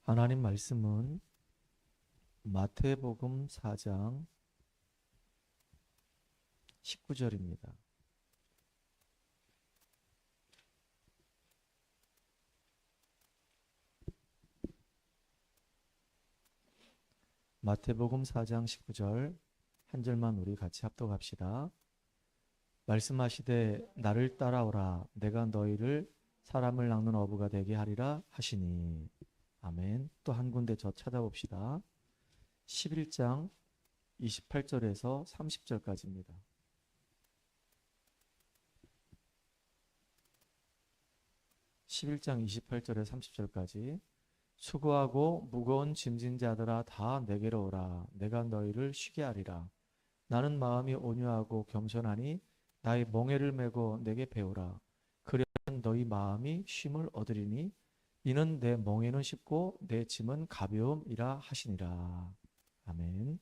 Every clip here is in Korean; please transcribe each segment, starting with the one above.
하나님 말씀은 마태복음 4장 19절입니다. 마태복음 4장 19절 한 절만 우리 같이 합독합시다. 말씀하시되 나를 따라오라 내가 너희를 사람을 낚는 어부가 되게 하리라 하시니. 아멘. 또 한 군데 저 찾아봅시다. 11장 28절에서 30절까지입니다. 11장 28절에서 30절까지. 수고하고 무거운 짐진 자들아 다 내게로 오라 내가 너희를 쉬게 하리라. 나는 마음이 온유하고 겸손하니 나의 멍에를 메고 내게 배우라. 그러면 너희 마음이 쉼을 얻으리니 이는 내 멍에는 쉽고 내 짐은 가벼움이라 하시니라. 아멘.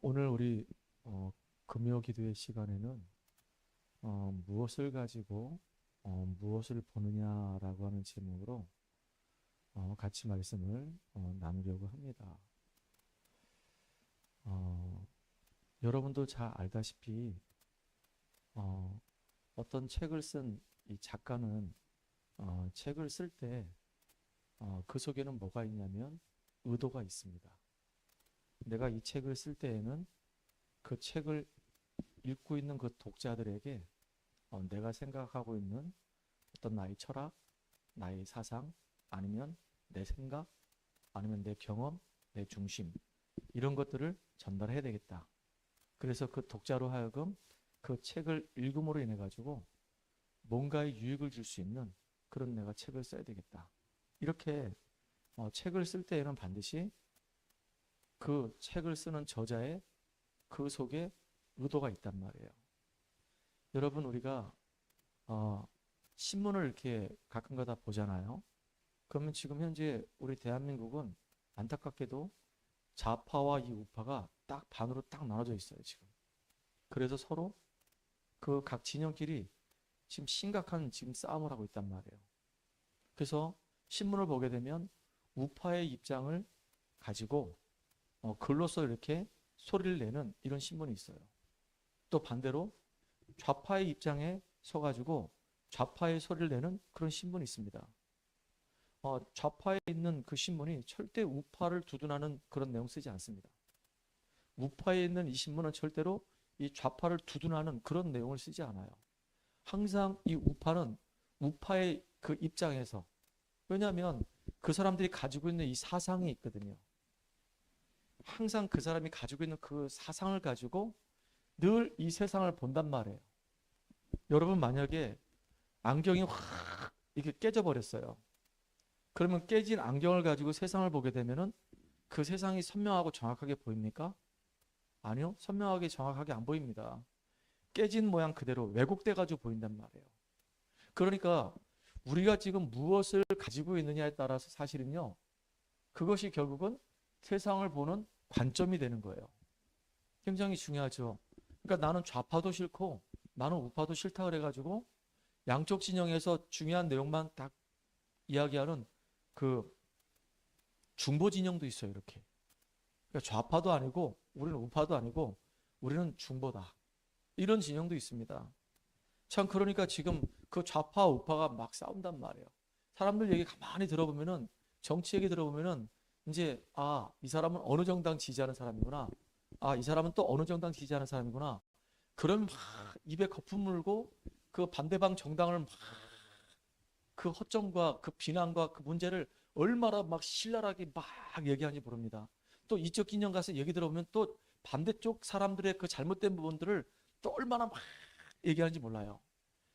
오늘 우리 금요 기도의 시간에는 무엇을 가지고 무엇을 보느냐라고 하는 제목으로 같이 말씀을 나누려고 합니다. 여러분도 잘 알다시피 어떤 책을 쓴 이 작가는 책을 쓸 때 그 속에는 뭐가 있냐면 의도가 있습니다. 내가 이 책을 쓸 때에는 그 책을 읽고 있는 그 독자들에게 내가 생각하고 있는 어떤 나의 철학, 나의 사상, 아니면 내 생각, 아니면 내 경험, 내 중심, 이런 것들을 전달해야 되겠다. 그래서 그 독자로 하여금 그 책을 읽음으로 인해 가지고 뭔가의 유익을 줄 수 있는 그런 내가 책을 써야 되겠다. 이렇게 책을 쓸 때에는 반드시 그 책을 쓰는 저자의 그 속에 의도가 있단 말이에요. 여러분, 우리가 신문을 이렇게 가끔가다 보잖아요. 그러면 지금 현재 우리 대한민국은 안타깝게도 좌파와 이 우파가 딱 반으로 딱 나눠져 있어요, 지금. 그래서 서로 그 각 진영끼리 지금 심각한 지금 싸움을 하고 있단 말이에요. 그래서 신문을 보게 되면 우파의 입장을 가지고 글로써 이렇게 소리를 내는 이런 신문이 있어요. 또 반대로 좌파의 입장에 서가지고 좌파의 소리를 내는 그런 신문이 있습니다. 좌파에 있는 그 신문이 절대 우파를 두둔하는 그런 내용 쓰지 않습니다. 우파에 있는 이 신문은 절대로 이 좌파를 두둔하는 그런 내용을 쓰지 않아요. 항상 이 우파는 우파의 그 입장에서, 왜냐하면 그 사람들이 가지고 있는 이 사상이 있거든요. 항상 그 사람이 가지고 있는 그 사상을 가지고 늘 이 세상을 본단 말이에요. 여러분, 만약에 안경이 확 이렇게 깨져버렸어요. 그러면 깨진 안경을 가지고 세상을 보게 되면은 그 세상이 선명하고 정확하게 보입니까? 아니요. 선명하게 정확하게 안 보입니다. 깨진 모양 그대로 왜곡돼 가지고 보인단 말이에요. 그러니까 우리가 지금 무엇을 가지고 있느냐에 따라서 사실은요, 그것이 결국은 세상을 보는 관점이 되는 거예요. 굉장히 중요하죠. 그러니까 나는 좌파도 싫고 나는 우파도 싫다 그래가지고 양쪽 진영에서 중요한 내용만 딱 이야기하는 그 중보 진영도 있어요. 이렇게. 그러니까 좌파도 아니고 우리는 우파도 아니고 우리는 중보다. 이런 진영도 있습니다. 참, 그러니까 지금 그 좌파 우파가 막 싸운단 말이에요. 사람들 얘기 가만히 들어보면은, 정치 얘기 들어보면은 이제 이 사람은 어느 정당 지지하는 사람이구나. 이 사람은 또 어느 정당 지지하는 사람이구나. 그럼 막 입에 거품 물고 그 반대방 정당을 막 그 허점과 그 비난과 그 문제를 얼마나 막 신랄하게 막 얘기하는지 모릅니다. 또 이쪽 진영 가서 얘기 들어보면 또 반대쪽 사람들의 그 잘못된 부분들을 또 얼마나 막 얘기하는지 몰라요.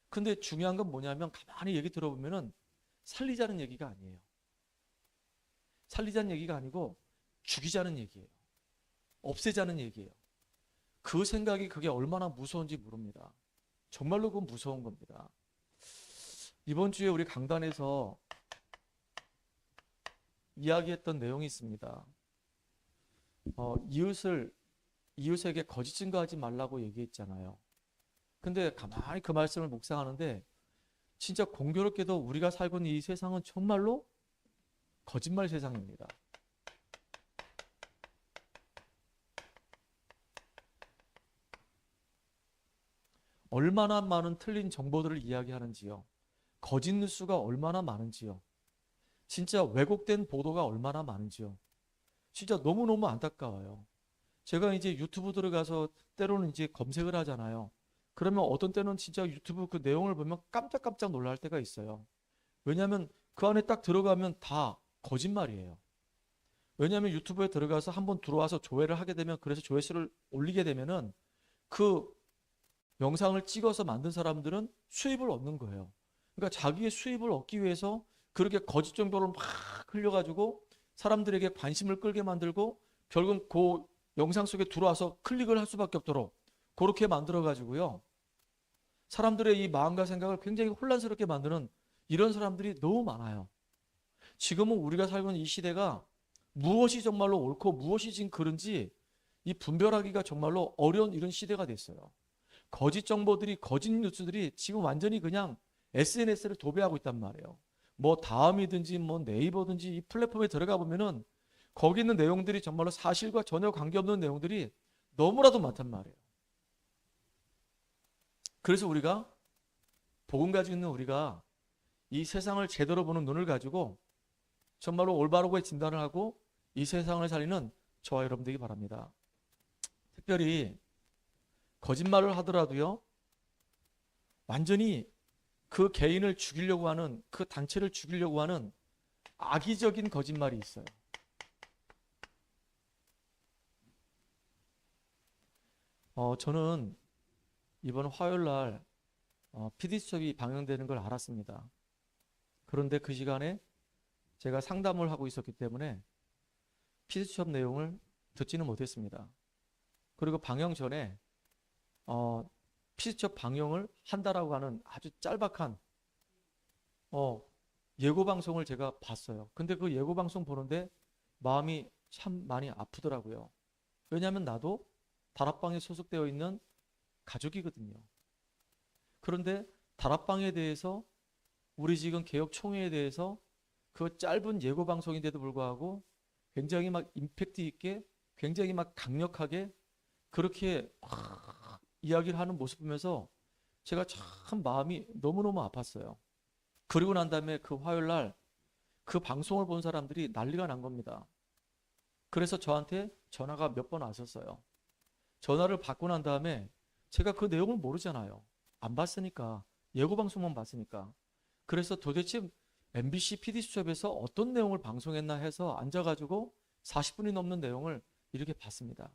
근데 중요한 건 뭐냐면 가만히 얘기 들어보면은 살리자는 얘기가 아니에요. 살리자는 얘기가 아니고 죽이자는 얘기예요. 없애자는 얘기예요. 그 생각이 그게 얼마나 무서운지 모릅니다. 정말로 그건 무서운 겁니다. 이번 주에 우리 강단에서 이야기했던 내용이 있습니다. 이웃에게 거짓 증거하지 말라고 얘기했잖아요. 근데 가만히 그 말씀을 묵상하는데 진짜 공교롭게도 우리가 살고 있는 이 세상은 정말로 거짓말 세상입니다. 얼마나 많은 틀린 정보들을 이야기하는지요. 거짓 뉴스가 얼마나 많은지요. 진짜 왜곡된 보도가 얼마나 많은지요. 진짜 너무너무 안타까워요. 제가 이제 유튜브 들어가서 때로는 이제 검색을 하잖아요. 그러면 어떤 때는 진짜 유튜브 그 내용을 보면 깜짝깜짝 놀랄 때가 있어요. 왜냐하면 그 안에 딱 들어가면 다 거짓말이에요. 왜냐하면 유튜브에 들어가서 한번 들어와서 조회를 하게 되면, 그래서 조회수를 올리게 되면은 그 영상을 찍어서 만든 사람들은 수입을 얻는 거예요. 그러니까 자기의 수입을 얻기 위해서 그렇게 거짓 정보를 막 흘려가지고 사람들에게 관심을 끌게 만들고 결국 그 영상 속에 들어와서 클릭을 할 수밖에 없도록 그렇게 만들어가지고요. 사람들의 이 마음과 생각을 굉장히 혼란스럽게 만드는 이런 사람들이 너무 많아요. 지금은 우리가 살고 있는 이 시대가 무엇이 정말로 옳고 무엇이 지금 그른지 이 분별하기가 정말로 어려운 이런 시대가 됐어요. 거짓 정보들이, 거짓 뉴스들이 지금 완전히 그냥 SNS를 도배하고 있단 말이에요. 뭐 다음이든지 뭐 네이버든지 이 플랫폼에 들어가 보면은 거기 있는 내용들이 정말로 사실과 전혀 관계없는 내용들이 너무나도 많단 말이에요. 그래서 우리가 복음 가지고 있는 우리가 이 세상을 제대로 보는 눈을 가지고 정말로 올바르게 진단을 하고 이 세상을 살리는 저와 여러분 되기 바랍니다. 특별히 거짓말을 하더라도요, 완전히 그 개인을 죽이려고 하는, 그 단체를 죽이려고 하는 악의적인 거짓말이 있어요. 저는 이번 화요일 날 PD 수첩이 방영되는 걸 알았습니다. 그런데 그 시간에 제가 상담을 하고 있었기 때문에 PD 수첩 내용을 듣지는 못했습니다. 그리고 방영 전에 PD 수첩 방영을 한다라고 하는 아주 짤박한 예고 방송을 제가 봤어요. 근데 그 예고 방송 보는데 마음이 참 많이 아프더라고요. 왜냐하면 나도 다락방에 소속되어 있는 가족이거든요. 그런데 다락방에 대해서, 우리 지금 개혁총회에 대해서 그 짧은 예고 방송인데도 불구하고 굉장히 막 임팩트 있게, 굉장히 막 강력하게 그렇게 이야기를 하는 모습 보면서 제가 참 마음이 너무너무 아팠어요. 그리고 난 다음에 그 화요일 날 그 방송을 본 사람들이 난리가 난 겁니다. 그래서 저한테 전화가 몇 번 왔었어요. 전화를 받고 난 다음에 제가 그 내용을 모르잖아요. 안 봤으니까. 예고방송만 봤으니까. 그래서 도대체 MBC PD수첩에서 어떤 내용을 방송했나 해서 앉아가지고 40분이 넘는 내용을 이렇게 봤습니다.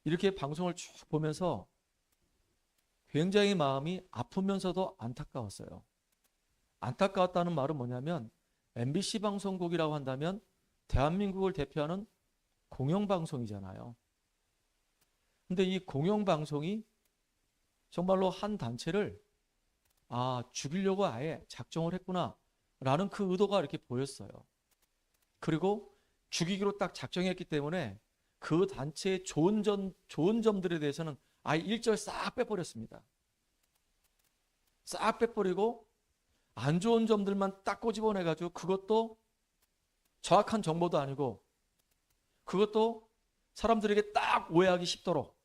이렇게 방송을 쭉 보면서 굉장히 마음이 아프면서도 안타까웠어요. 안타까웠다는 말은 뭐냐면, MBC 방송국이라고 한다면 대한민국을 대표하는 공영방송이잖아요. 근데 이 공영방송이 정말로 한 단체를 죽이려고 아예 작정을 했구나 라는 그 의도가 이렇게 보였어요. 그리고 죽이기로 딱 작정했기 때문에 그 단체의 좋은 점들에 대해서는 아예 일절 싹 빼버렸습니다. 싹 빼버리고 안 좋은 점들만 딱 꼬집어내가지고, 그것도 정확한 정보도 아니고 그것도 사람들에게 딱 오해하기 쉽도록,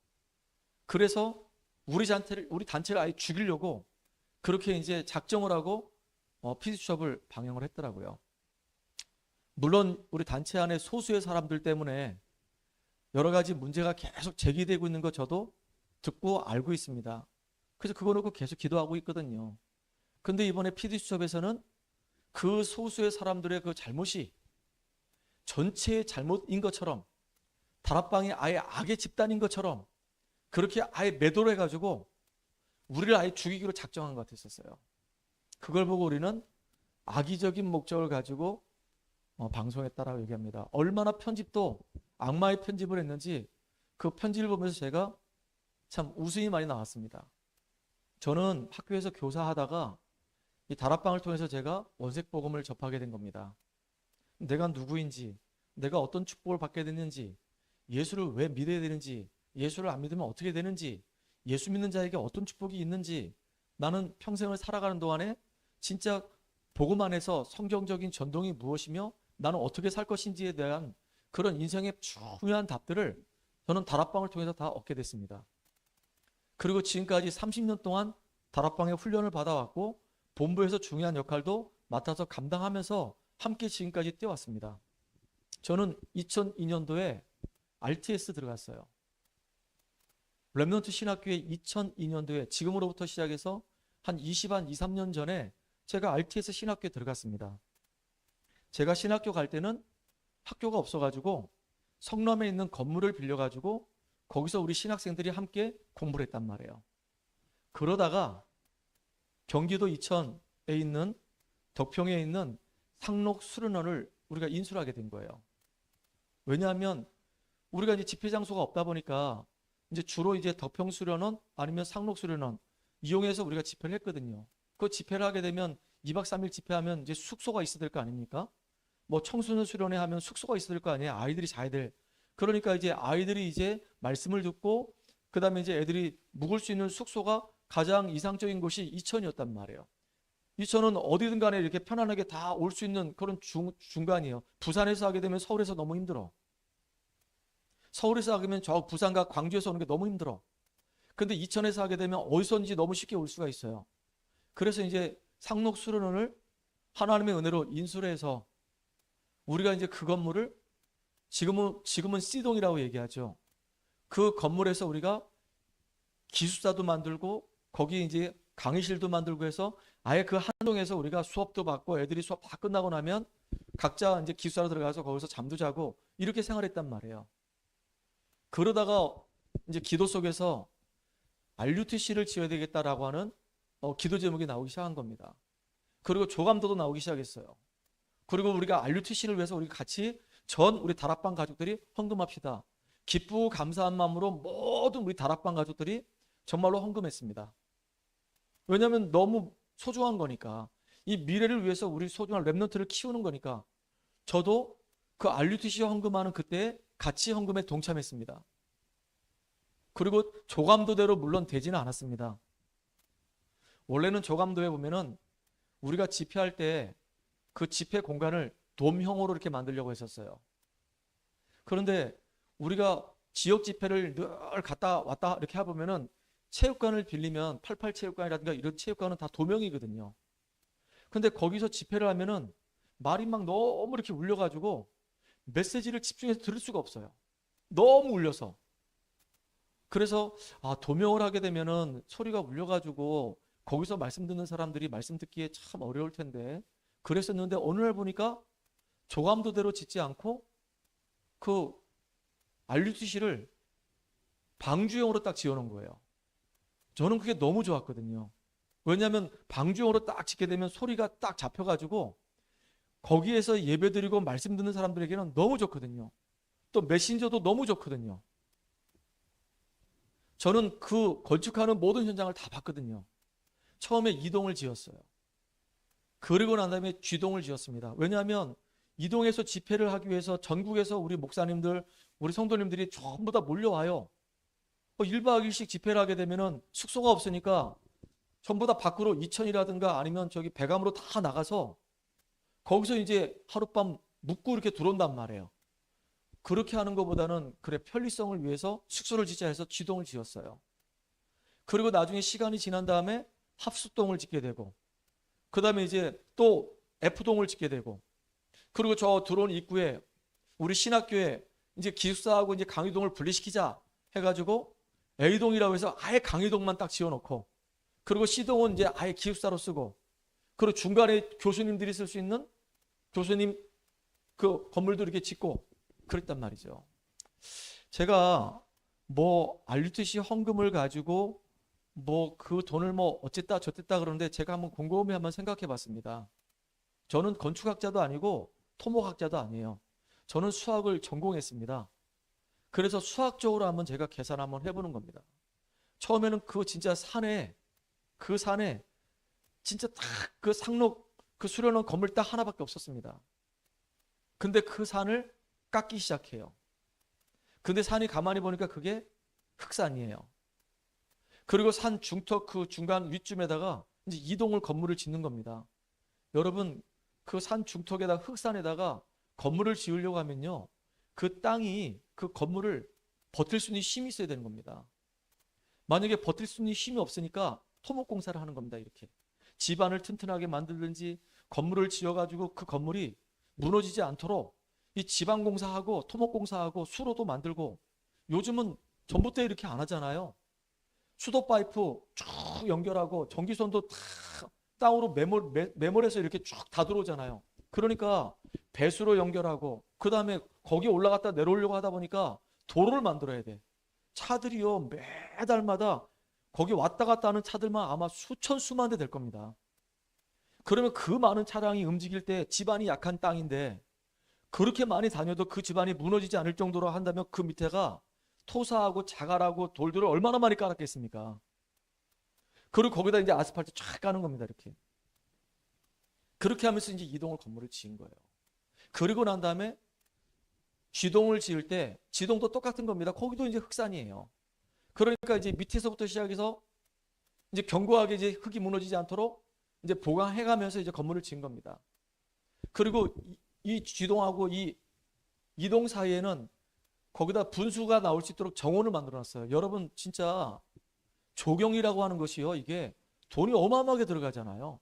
그래서 우리 단체를 아예 죽이려고 그렇게 이제 작정을 하고 PD수첩을 방영을 했더라고요. 물론 우리 단체 안에 소수의 사람들 때문에 여러 가지 문제가 계속 제기되고 있는 거 저도 듣고 알고 있습니다. 그래서 그거 놓고 계속 기도하고 있거든요. 근데 이번에 PD수첩에서는 그 소수의 사람들의 그 잘못이 전체의 잘못인 것처럼, 다락방이 아예 악의 집단인 것처럼 그렇게 아예 매도를 해가지고 우리를 아예 죽이기로 작정한 것 같았었어요. 그걸 보고 우리는 악의적인 목적을 가지고 방송했다라고 얘기합니다. 얼마나 편집도 악마의 편집을 했는지 그 편집을 보면서 제가 참 웃음이 많이 나왔습니다. 저는 학교에서 교사하다가 이 다락방을 통해서 제가 원색복음을 접하게 된 겁니다. 내가 누구인지, 내가 어떤 축복을 받게 됐는지, 예수를 왜 믿어야 되는지, 예수를 안 믿으면 어떻게 되는지, 예수 믿는 자에게 어떤 축복이 있는지, 나는 평생을 살아가는 동안에 진짜 복음 안에서 성경적인 전통이 무엇이며 나는 어떻게 살 것인지에 대한 그런 인생의 중요한 답들을 저는 다락방을 통해서 다 얻게 됐습니다. 그리고 지금까지 30년 동안 다락방의 훈련을 받아왔고 본부에서 중요한 역할도 맡아서 감당하면서 함께 지금까지 뛰어왔습니다. 저는 2002년도에 RTS 들어갔어요. 렘넌트 신학교에 2002년도에 지금으로부터 시작해서 한 23년 전에 제가 RTS 신학교에 들어갔습니다. 제가 신학교 갈 때는 학교가 없어가지고 성남에 있는 건물을 빌려가지고 거기서 우리 신학생들이 함께 공부를 했단 말이에요. 그러다가 경기도 이천에 있는 덕평에 있는 상록 수련원을 우리가 인수를 하게 된 거예요. 왜냐하면 우리가 이제 집회 장소가 없다 보니까 이제 주로 이제 덕평 수련원 아니면 상록 수련원 이용해서 우리가 집회를 했거든요. 그 집회를 하게 되면 2박 3일 집회하면 이제 숙소가 있어야 될 거 아닙니까? 뭐 청소년 수련회 하면 숙소가 있어야 될 거 아니에요. 아이들이 자야 될. 그러니까 이제 아이들이 이제 말씀을 듣고 그다음에 이제 애들이 묵을 수 있는 숙소가 가장 이상적인 곳이 이천이었단 말이에요. 이천은 어디든 간에 이렇게 편안하게 다 올 수 있는 그런 중간이에요. 부산에서 하게 되면 서울에서 너무 힘들어. 서울에서 하면 저 부산과 광주에서 오는 게 너무 힘들어. 근데 이천에서 하게 되면 어디서든지 너무 쉽게 올 수가 있어요. 그래서 이제 상록 수련원을 하나님의 은혜로 인수를 해서 우리가 이제 그 건물을 지금은 C동이라고 얘기하죠. 그 건물에서 우리가 기숙사도 만들고 거기 이제 강의실도 만들고 해서 아예 그 한 동에서 우리가 수업도 받고 애들이 수업 다 끝나고 나면 각자 이제 기숙사로 들어가서 거기서 잠도 자고 이렇게 생활했단 말이에요. 그러다가 이제 기도 속에서 RUTC를 지어야 되겠다라고 하는 기도 제목이 나오기 시작한 겁니다. 그리고 조감도도 나오기 시작했어요. 그리고 우리가 RUTC를 위해서 우리 같이 우리 다락방 가족들이 헌금합시다. 기쁘고 감사한 마음으로 모든 우리 다락방 가족들이 정말로 헌금했습니다. 왜냐하면 너무 소중한 거니까. 이 미래를 위해서 우리 소중한 렘넌트를 키우는 거니까. 저도 그 RUTC 헌금하는 그때 같이 헌금에 동참했습니다. 그리고 조감도대로 물론 되지는 않았습니다. 원래는 조감도에 보면은 우리가 집회할 때 그 집회 공간을 돔형으로 이렇게 만들려고 했었어요. 그런데 우리가 지역 집회를 늘 갔다 왔다 이렇게 해보면은 체육관을 빌리면 88체육관이라든가 이런 체육관은 다 도명이거든요. 근데 거기서 집회를 하면은 말이 막 너무 이렇게 울려가지고 메시지를 집중해서 들을 수가 없어요. 너무 울려서. 그래서 도명을 하게 되면은 소리가 울려가지고 거기서 말씀 듣는 사람들이 말씀 듣기에 참 어려울 텐데 그랬었는데 어느 날 보니까 조감도대로 짓지 않고 그 RUTC를 방주형으로 딱 지어놓은 거예요. 저는 그게 너무 좋았거든요. 왜냐하면 방주형으로 딱 짓게 되면 소리가 딱 잡혀가지고 거기에서 예배드리고 말씀 듣는 사람들에게는 너무 좋거든요. 또 메신저도 너무 좋거든요. 저는 그 건축하는 모든 현장을 다 봤거든요. 처음에 2동을 지었어요. 그리고 난 다음에 G동을 지었습니다. 왜냐하면 이동에서 집회를 하기 위해서 전국에서 우리 목사님들, 우리 성도님들이 전부 다 몰려와요. 1박 2일씩 집회를 하게 되면은 숙소가 없으니까 전부 다 밖으로 이천이라든가 아니면 저기 배감으로 다 나가서 거기서 이제 하룻밤 묵고 이렇게 들어온단 말이에요. 그렇게 하는 것보다는 그래 편리성을 위해서 숙소를 짓자 해서 G동을 지었어요. 그리고 나중에 시간이 지난 다음에 합숙동을 짓게 되고 그 다음에 이제 또 F동을 짓게 되고 그리고 저 들어온 입구에 우리 신학교에 이제 기숙사하고 이제 강의동을 분리시키자 해가지고 A동이라고 해서 아예 강의동만 딱 지어놓고 그리고 C동은 이제 아예 기숙사로 쓰고 그리고 중간에 교수님들이 쓸 수 있는 교수님 그 건물도 이렇게 짓고 그랬단 말이죠. 제가 뭐 RUTC 헌금을 가지고 뭐 그 돈을 뭐 어쨌다 저쨌다 그러는데 제가 한번 곰곰이 한번 생각해 봤습니다. 저는 건축학자도 아니고 토목학자도 아니에요. 저는 수학을 전공했습니다. 그래서 수학적으로 한번 제가 계산 한번 해보는 겁니다. 처음에는 그 산에 진짜 딱 그 상록 그 수려놓은 건물 딱 하나밖에 없었습니다. 근데 그 산을 깎기 시작해요. 근데 산이 가만히 보니까 그게 흑산이에요. 그리고 산 중턱 그 중간 위쯤에다가 이제 이동을 건물을 짓는 겁니다. 여러분, 그 산 중턱에다 흑산에다가 건물을 지으려고 하면요, 그 땅이 그 건물을 버틸 수 있는 힘이 있어야 되는 겁니다. 만약에 버틸 수 있는 힘이 없으니까 토목공사를 하는 겁니다. 이렇게 집안을 튼튼하게 만들든지 건물을 지어가지고 그 건물이 무너지지 않도록 이 지방공사하고 토목공사하고 수로도 만들고, 요즘은 전봇대 이렇게 안 하잖아요. 수도 파이프 쭉 연결하고 전기선도 다 땅으로 매몰해서 이렇게 쭉 다 들어오잖아요. 그러니까 배수로 연결하고 그 다음에 거기 올라갔다 내려오려고 하다 보니까 도로를 만들어야 돼. 차들이요 매달마다 거기 왔다 갔다 하는 차들만 아마 수천 수만 대 될 겁니다. 그러면 그 많은 차량이 움직일 때 집안이 약한 땅인데 그렇게 많이 다녀도 그 집안이 무너지지 않을 정도로 한다면 그 밑에가 토사하고 자갈하고 돌들을 얼마나 많이 깔았겠습니까? 그리고 거기다 이제 아스팔트 쫙 까는 겁니다. 이렇게. 그렇게 하면서 이제 이동을 건물을 지은 거예요. 그리고 난 다음에 지동을 지을 때 지동도 똑같은 겁니다. 거기도 이제 흑산이에요. 그러니까 이제 밑에서부터 시작해서 이제 견고하게 이제 흙이 무너지지 않도록 이제 보강해 가면서 이제 건물을 지은 겁니다. 그리고 이 지동하고 이 이동 사이에는 거기다 분수가 나올 수 있도록 정원을 만들어 놨어요. 여러분, 진짜 조경이라고 하는 것이요, 이게 돈이 어마어마하게 들어가잖아요.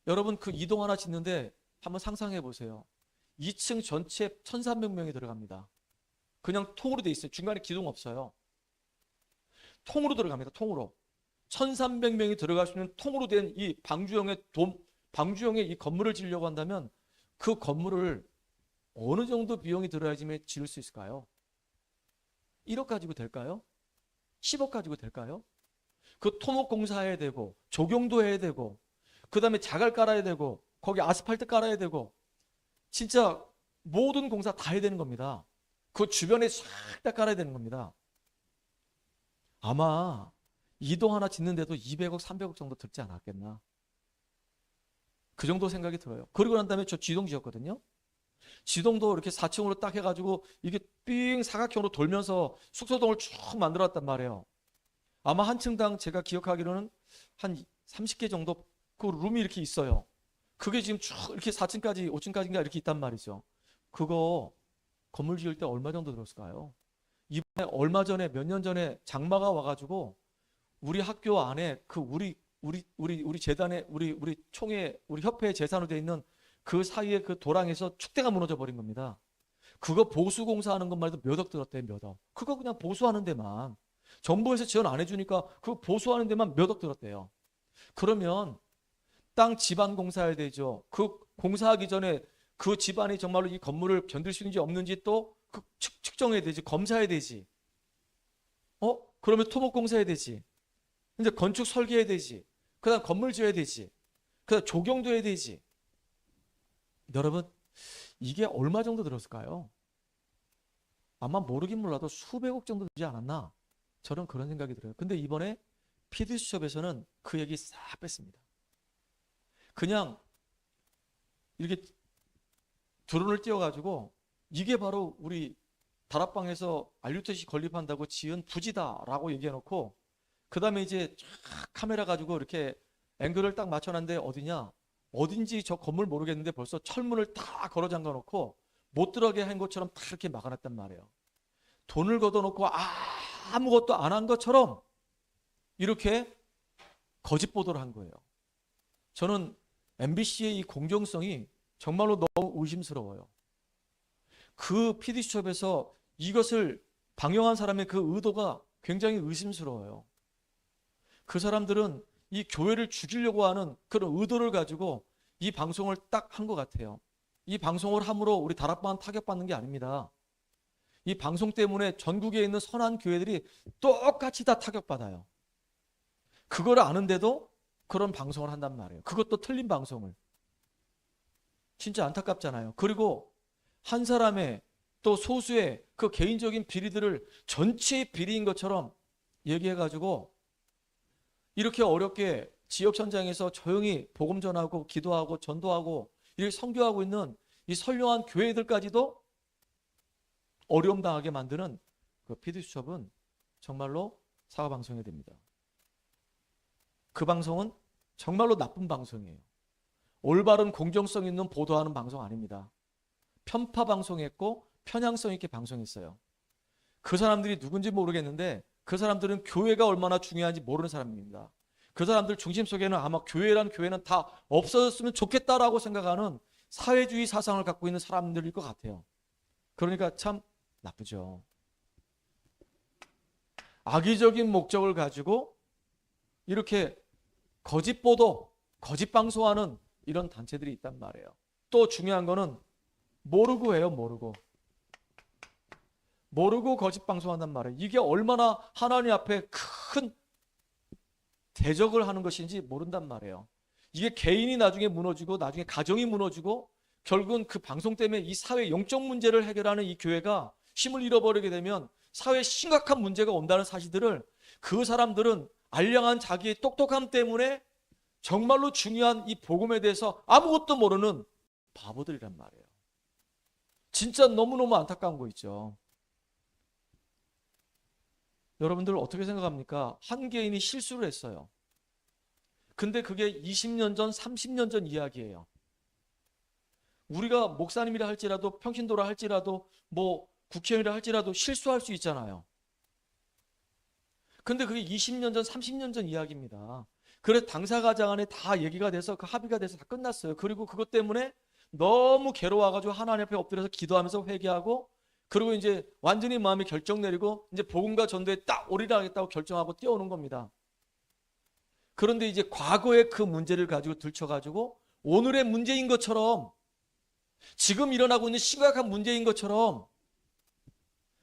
여러분, 그 이동 하나 짓는데 한번 상상해 보세요. 2층 전체 1,300명이 들어갑니다. 그냥 통으로 돼 있어요. 중간에 기둥 없어요. 통으로 들어갑니다. 통으로. 1,300명이 들어갈 수 있는 통으로 된 이 방주형의 이 건물을 지으려고 한다면 그 건물을 어느 정도 비용이 들어야지 지을 수 있을까요? 1억 가지고 될까요? 10억 가지고 될까요? 그 토목공사 해야 되고 조경도 해야 되고 그 다음에 자갈 깔아야 되고 거기 아스팔트 깔아야 되고 진짜 모든 공사 다 해야 되는 겁니다. 그 주변에 싹 다 깔아야 되는 겁니다. 아마 이동 하나 짓는데도 200억, 300억 정도 들지 않았겠나. 그 정도 생각이 들어요. 그리고 난 다음에 저 지동 지었거든요. 지동도 이렇게 4층으로 딱 해가지고 이게 삥 사각형으로 돌면서 숙소동을 쭉 만들었단 말이에요. 아마 한 층당 제가 기억하기로는 한 30개 정도 그 룸이 이렇게 있어요. 그게 지금 쭉 이렇게 4층까지 5층까지인가 이렇게 있단 말이죠. 그거 건물 지을 때 얼마 정도 들었을까요? 이번에 얼마 전에 몇 년 전에 장마가 와가지고 우리 학교 안에 그 우리 재단에 우리 총회 우리 협회의 재산으로 돼 있는 그 사이에 그 도랑에서 축대가 무너져 버린 겁니다. 그거 보수공사하는 것만 해도 몇 억 들었대요. 몇 억. 그거 그냥 보수하는 데만 정부에서 지원 안 해주니까 그 보수하는 데만 몇 억 들었대요. 그러면 땅 집안 공사해야 되죠. 그 공사하기 전에 그 집안이 정말로 이 건물을 견딜 수 있는지 없는지 또 그 측정해야 되지. 검사해야 되지. 그러면 토목공사해야 되지. 이제 건축 설계해야 되지. 그 다음 건물 지어야 되지. 그 다음 조경도 해야 되지. 여러분, 이게 얼마 정도 들었을까요? 아마 모르긴 몰라도 수백억 정도 들지 않았나? 저는 그런 생각이 들어요. 근데 이번에 PD수첩에서는 그 얘기 싹 뺐습니다. 그냥 이렇게 드론을 띄워가지고 이게 바로 우리 다락방에서 알류테시 건립한다고 지은 부지다라고 얘기해놓고 그 다음에 이제 쫙 카메라 가지고 이렇게 앵글을 딱 맞춰놨는데 어디냐? 어딘지 저 건물 모르겠는데 벌써 철문을 다 걸어 잠가 놓고 못 들어가게 한 것처럼 다 이렇게 막아놨단 말이에요. 돈을 걷어놓고 아무것도 안 한 것처럼 이렇게 거짓 보도를 한 거예요. 저는 MBC의 이 공정성이 정말로 너무 의심스러워요. 그 PD수첩에서 이것을 방영한 사람의 그 의도가 굉장히 의심스러워요. 그 사람들은 이 교회를 죽이려고 하는 그런 의도를 가지고 이 방송을 딱 한 것 같아요. 이 방송을 함으로 우리 다락방 타격받는 게 아닙니다. 이 방송 때문에 전국에 있는 선한 교회들이 똑같이 다 타격받아요. 그걸 아는데도 그런 방송을 한단 말이에요. 그것도 틀린 방송을. 진짜 안타깝잖아요. 그리고 한 사람의 또 소수의 그 개인적인 비리들을 전체의 비리인 것처럼 얘기해가지고 이렇게 어렵게 지역 현장에서 조용히 복음 전하고 기도하고 전도하고 이렇게 선교하고 있는 이 선량한 교회들까지도 어려움 당하게 만드는 그 PD수첩은 정말로 사과방송해야 됩니다. 그 방송은 정말로 나쁜 방송이에요. 올바른 공정성 있는 보도하는 방송 아닙니다. 편파 방송했고 편향성 있게 방송했어요. 그 사람들이 누군지 모르겠는데 그 사람들은 교회가 얼마나 중요한지 모르는 사람입니다. 그 사람들 중심 속에는 아마 교회는 다 없어졌으면 좋겠다라고 생각하는 사회주의 사상을 갖고 있는 사람들일 것 같아요. 그러니까 참 나쁘죠. 악의적인 목적을 가지고 이렇게 거짓 보도, 거짓 방송하는 이런 단체들이 있단 말이에요. 또 중요한 거는 모르고 해요. 모르고 거짓 방송한단 말이에요. 이게 얼마나 하나님 앞에 큰 대적을 하는 것인지 모른단 말이에요. 이게 개인이 나중에 무너지고 나중에 가정이 무너지고 결국은 그 방송 때문에 이 사회 영적 문제를 해결하는 이 교회가 힘을 잃어버리게 되면 사회에 심각한 문제가 온다는 사실들을 그 사람들은 알량한 자기의 똑똑함 때문에 정말로 중요한 이 복음에 대해서 아무것도 모르는 바보들이란 말이에요. 진짜 너무너무 안타까운 거 있죠. 여러분들 어떻게 생각합니까? 한 개인이 실수를 했어요. 근데 그게 20년 전, 30년 전 이야기예요. 우리가 목사님이라 할지라도 평신도라 할지라도 뭐 국회의원이라 할지라도 실수할 수 있잖아요. 근데 그게 20년 전, 30년 전 이야기입니다. 그래서 당사가장 안에 다 얘기가 돼서 그 합의가 돼서 다 끝났어요. 그리고 그것 때문에 너무 괴로워가지고 하나님 앞에 엎드려서 기도하면서 회개하고 그리고 이제 완전히 마음에 결정 내리고 이제 복음과 전도에 딱 오리라 하겠다고 결정하고 뛰어오는 겁니다. 그런데 이제 과거의 그 문제를 가지고 들춰가지고 오늘의 문제인 것처럼 지금 일어나고 있는 심각한 문제인 것처럼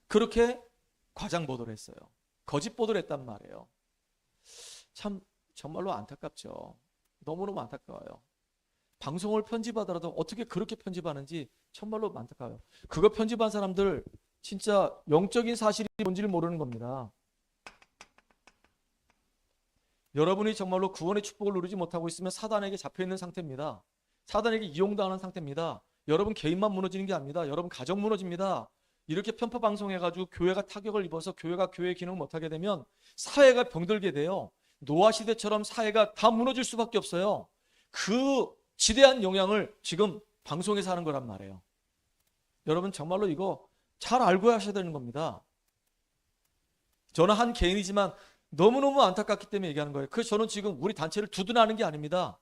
그렇게 과장 보도를 했어요. 거짓 보도를 했단 말이에요. 참 정말로 안타깝죠. 너무너무 안타까워요. 방송을 편집하더라도 어떻게 그렇게 편집하는지 정말로 안타까워요. 그거 편집한 사람들 진짜 영적인 사실이 뭔지를 모르는 겁니다. 여러분이 정말로 구원의 축복을 누리지 못하고 있으면 사단에게 잡혀있는 상태입니다. 사단에게 이용당하는 상태입니다. 여러분 개인만 무너지는 게 아닙니다. 여러분 가정 무너집니다. 이렇게 편파 방송해가지고 교회가 타격을 입어서 교회가 교회의 기능을 못하게 되면 사회가 병들게 돼요. 노아 시대처럼 사회가 다 무너질 수밖에 없어요. 그 지대한 영향을 지금 방송에서 하는 거란 말이에요. 여러분 정말로 이거 잘 알고 하셔야 되는 겁니다. 저는 한 개인이지만 너무너무 안타깝기 때문에 얘기하는 거예요. 그래서 저는 지금 우리 단체를 두둔하는 게 아닙니다.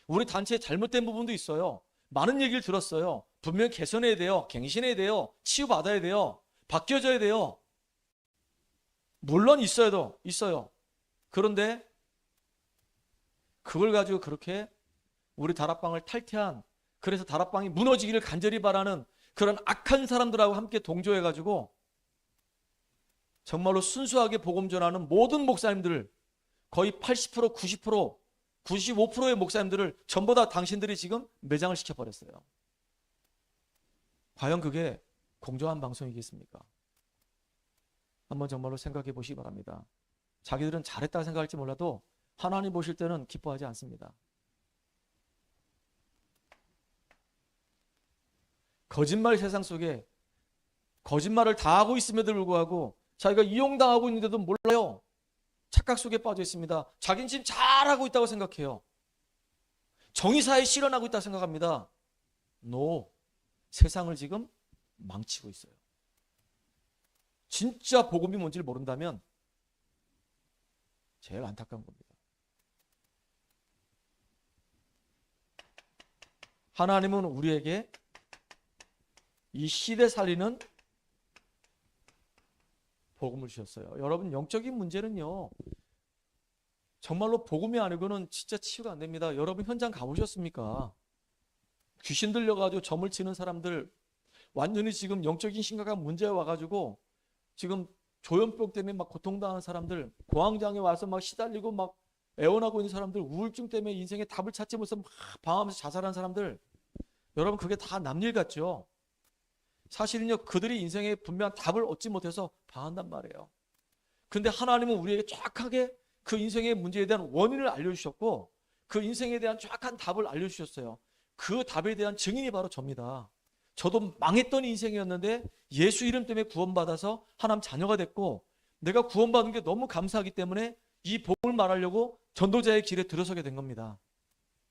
우리 단체에 잘못된 부분도 있어요. 많은 얘기를 들었어요. 분명히 개선해야 돼요. 갱신해야 돼요. 치유받아야 돼요. 바뀌어져야 돼요. 물론 있어요. 그런데 그걸 가지고 그렇게 우리 다락방을 탈퇴한, 그래서 다락방이 무너지기를 간절히 바라는 그런 악한 사람들하고 함께 동조해가지고 정말로 순수하게 복음 전하는 모든 목사님들 거의 80%, 90%, 95%의 목사님들을 전부 다 당신들이 지금 매장을 시켜버렸어요. 과연 그게 공정한 방송이겠습니까? 한번 정말로 생각해 보시기 바랍니다. 자기들은 잘했다고 생각할지 몰라도 하나님 보실 때는 기뻐하지 않습니다. 거짓말 세상 속에 거짓말을 다 하고 있음에도 불구하고 자기가 이용당하고 있는데도 몰라요. 착각 속에 빠져 있습니다. 자기는 지금 잘하고 있다고 생각해요. 정의사에 실현하고 있다고 생각합니다. No. 세상을 지금 망치고 있어요. 진짜 복음이 뭔지를 모른다면 제일 안타까운 겁니다. 하나님은 우리에게 이 시대 살리는 복음을 주셨어요. 여러분 영적인 문제는요 정말로 복음이 아니고는 진짜 치유가 안 됩니다. 여러분 현장 가보셨습니까? 귀신 들려가지고 점을 치는 사람들, 완전히 지금 영적인 심각한 문제에 와가지고 지금 조현병 때문에 막 고통당하는 사람들, 공황장애 와서 막 시달리고 막 애원하고 있는 사람들, 우울증 때문에 인생의 답을 찾지 못해서 막 방황하면서 자살하는 사람들, 여러분 그게 다 남일 같죠? 사실은요 그들이 인생에 분명한 답을 얻지 못해서 방한단 말이에요. 근데 하나님은 우리에게 정확하게 그 인생의 문제에 대한 원인을 알려주셨고 그 인생에 대한 정확한 답을 알려주셨어요. 그 답에 대한 증인이 바로 접니다. 저도 망했던 인생이었는데 예수 이름 때문에 구원받아서 하나님 자녀가 됐고 내가 구원받은 게 너무 감사하기 때문에 이 복음을 말하려고 전도자의 길에 들어서게 된 겁니다.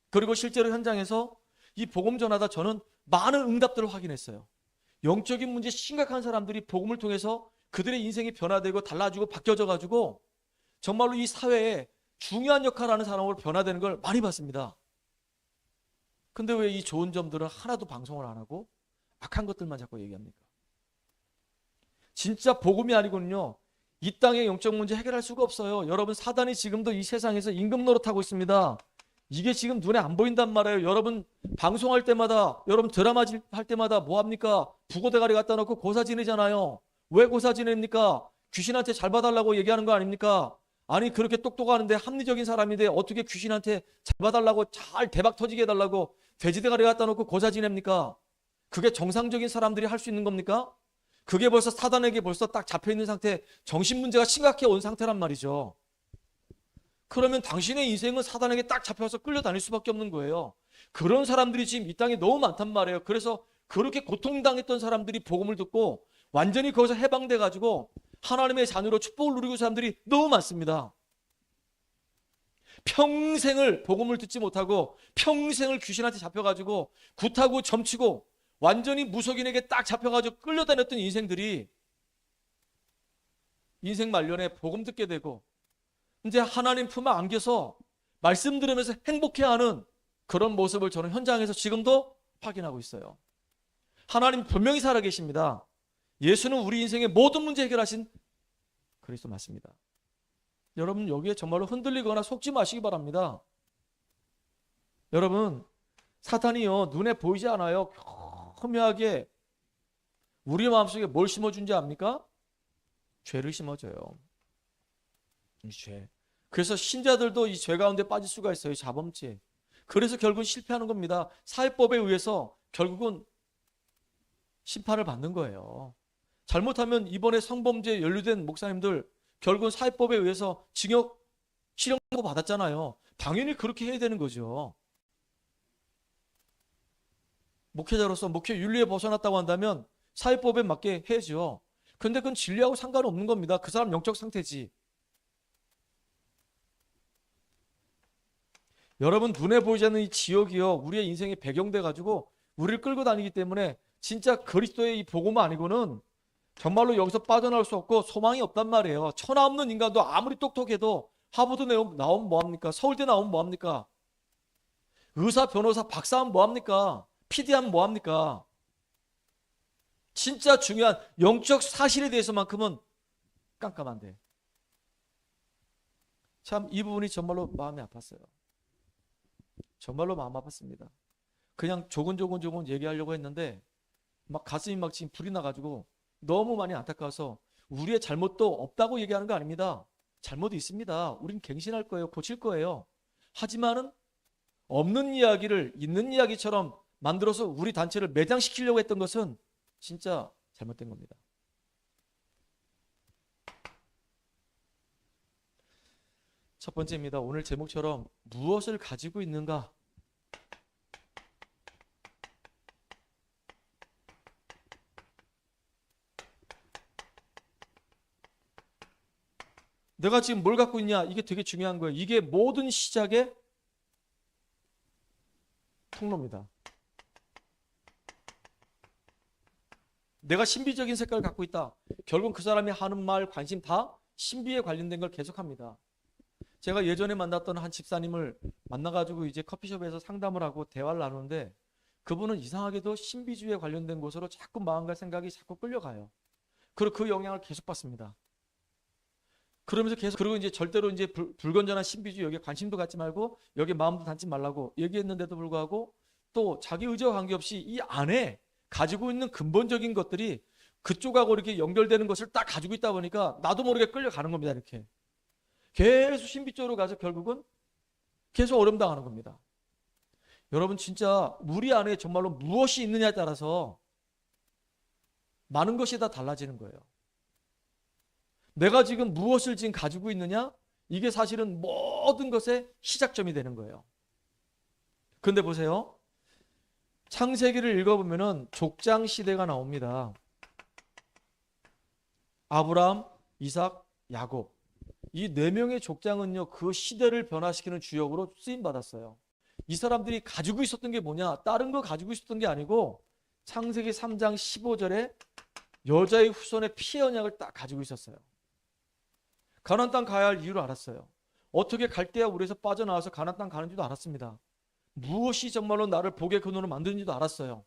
그리고 실제로 현장에서 이 복음 전하다 저는 많은 응답들을 확인했어요. 영적인 문제 심각한 사람들이 복음을 통해서 그들의 인생이 변화되고 달라지고 바뀌어져 가지고 정말로 이 사회에 중요한 역할을 하는 사람으로 변화되는 걸 많이 봤습니다. 근데 왜 이 좋은 점들은 하나도 방송을 안 하고 악한 것들만 자꾸 얘기합니까? 진짜 복음이 아니고는요 이 땅의 영적 문제 해결할 수가 없어요. 여러분 사단이 지금도 이 세상에서 임금 노릇하고 있습니다. 이게 지금 눈에 안 보인단 말이에요. 여러분 방송할 때마다 여러분 드라마 할 때마다 뭐합니까? 부고대가리 갖다 놓고 고사 지내잖아요. 왜 고사 지냅니까? 귀신한테 잘 봐달라고 얘기하는 거 아닙니까? 아니 그렇게 똑똑하는데 합리적인 사람인데 어떻게 귀신한테 잘 봐달라고 잘 대박 터지게 해달라고 돼지대가리 갖다 놓고 고사 지냅니까? 그게 정상적인 사람들이 할 수 있는 겁니까? 그게 벌써 사단에게 벌써 딱 잡혀있는 상태, 정신 문제가 심각해 온 상태란 말이죠. 그러면 당신의 인생은 사단에게 딱 잡혀서 끌려다닐 수밖에 없는 거예요. 그런 사람들이 지금 이 땅에 너무 많단 말이에요. 그래서 그렇게 고통당했던 사람들이 복음을 듣고 완전히 거기서 해방돼 가지고 하나님의 자녀로 축복을 누리고 사람들이 너무 많습니다. 평생을 복음을 듣지 못하고 평생을 귀신한테 잡혀가지고 굿하고 점치고 완전히 무속인에게 딱 잡혀가지고 끌려다녔던 인생들이 인생 말년에 복음 듣게 되고 이제 하나님 품에 안겨서 말씀 들으면서 행복해하는 그런 모습을 저는 현장에서 지금도 확인하고 있어요. 하나님 분명히 살아계십니다. 예수는 우리 인생의 모든 문제 해결하신 그리스도 맞습니다. 여러분 여기에 정말로 흔들리거나 속지 마시기 바랍니다. 여러분 사탄이요 눈에 보이지 않아요. 교묘하게 우리 마음속에 뭘 심어준지 압니까? 죄를 심어줘요. 이 죄. 그래서 신자들도 이 죄 가운데 빠질 수가 있어요. 자범죄. 그래서 결국은 실패하는 겁니다. 사회법에 의해서 결국은 심판을 받는 거예요. 잘못하면 이번에 성범죄에 연루된 목사님들 결국은 사회법에 의해서 징역 실형도 받았잖아요. 당연히 그렇게 해야 되는 거죠. 목회자로서 목회 윤리에 벗어났다고 한다면 사회법에 맞게 해야죠. 근데 그건 진리하고 상관없는 겁니다. 그 사람 영적 상태지. 여러분 눈에 보이지 않는 이 지옥이요 우리의 인생의 배경돼 가지고 우리를 끌고 다니기 때문에 진짜 그리스도의 이 복음 아니고는 정말로 여기서 빠져나올 수 없고 소망이 없단 말이에요. 천하 없는 인간도 아무리 똑똑해도 하버드 나오면 뭐합니까? 서울대 나오면 뭐합니까? 의사, 변호사, 박사하면 뭐합니까? PD하면 뭐합니까? 진짜 중요한 영적 사실에 대해서만큼은 깜깜한데 참 이 부분이 정말로 마음이 아팠어요. 정말로 마음 아팠습니다. 그냥 조곤조곤 얘기하려고 했는데 막 가슴이 막 지금 불이 나가지고 너무 많이 안타까워서 우리의 잘못도 없다고 얘기하는 거 아닙니다. 잘못이 있습니다. 우린 갱신할 거예요. 고칠 거예요. 하지만은 없는 이야기를 있는 이야기처럼 만들어서 우리 단체를 매장시키려고 했던 것은 진짜 잘못된 겁니다. 첫 번째입니다. 오늘 제목처럼 무엇을 가지고 있는가? 내가 지금 뭘 갖고 있냐? 이게 되게 중요한 거예요. 이게 모든 시작의 통로입니다. 내가 신비적인 색깔을 갖고 있다. 결국 그 사람이 하는 말, 관심 다 신비에 관련된 걸 계속합니다. 제가 예전에 만났던 한 집사님을 만나가지고 이제 커피숍에서 상담을 하고 대화를 나누는데 그분은 이상하게도 신비주의에 관련된 곳으로 자꾸 마음과 생각이 자꾸 끌려가요. 그리고 그 영향을 계속 받습니다. 그러면서 계속 그리고 이제 절대로 이제 불건전한 신비주의 여기에 관심도 갖지 말고 여기에 마음도 담지 말라고 얘기했는데도 불구하고 또 자기 의지와 관계없이 이 안에 가지고 있는 근본적인 것들이 그쪽하고 이렇게 연결되는 것을 딱 가지고 있다 보니까 나도 모르게 끌려가는 겁니다. 이렇게 계속 신비 쪽으로 가서 결국은 계속 어려움 당하는 겁니다. 여러분 진짜 우리 안에 정말로 무엇이 있느냐에 따라서 많은 것이 다 달라지는 거예요. 내가 지금 무엇을 지금 가지고 있느냐? 이게 사실은 모든 것의 시작점이 되는 거예요. 그런데 보세요. 창세기를 읽어보면은 족장 시대가 나옵니다. 아브라함, 이삭, 야곱. 이 네 명의 족장은요, 그 시대를 변화시키는 주역으로 쓰임받았어요. 이 사람들이 가지고 있었던 게 뭐냐? 다른 거 가지고 있었던 게 아니고 창세기 3장 15절에 여자의 후손의 피의 언약을 딱 가지고 있었어요. 가나안 땅 가야 할 이유를 알았어요. 어떻게 갈대아 우리에서 빠져나와서 가나안 땅 가는지도 알았습니다. 무엇이 정말로 나를 복의 근원으로 만드는지도 알았어요.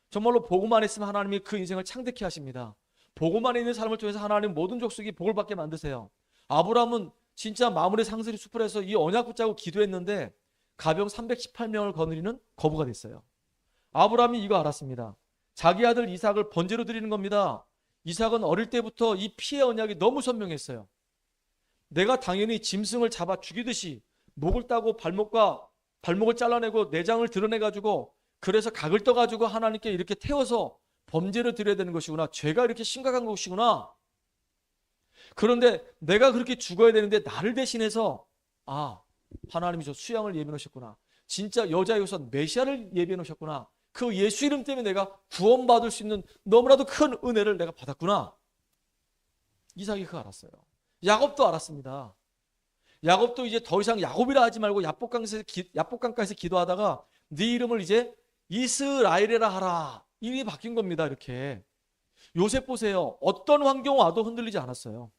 정말로 복음만 있으면 하나님이 그 인생을 창대케 하십니다. 복음만 있는 삶을 통해서 하나님 모든 족속이 복을 받게 만드세요. 아브라함은 진짜 마물의 상수리 숲을 해서 이 언약 붙잡고 기도했는데 가병 318명을 거느리는 거부가 됐어요. 아브라함이 이거 알았습니다. 자기 아들 이삭을 번제로 드리는 겁니다. 이삭은 어릴 때부터 이 피의 언약이 너무 선명했어요. 내가 당연히 짐승을 잡아 죽이듯이 목을 따고 발목을 잘라내고 내장을 드러내가지고 그래서 각을 떠가지고 하나님께 이렇게 태워서 범죄를 드려야 되는 것이구나. 죄가 이렇게 심각한 것이구나. 그런데 내가 그렇게 죽어야 되는데 나를 대신해서 하나님이 저 수양을 예비해 놓으셨구나. 진짜 여자의 우선 메시아를 예비해 놓으셨구나. 그 예수 이름 때문에 내가 구원받을 수 있는 너무나도 큰 은혜를 내가 받았구나. 이삭이 그거 알았어요. 야곱도 알았습니다. 야곱도 이제 더 이상 야곱이라 하지 말고 야복강가에서 기도하다가 네 이름을 이제 이스라엘이라 하라. 이름이 바뀐 겁니다. 이렇게. 요셉 보세요. 어떤 환경 와도 흔들리지 않았어요.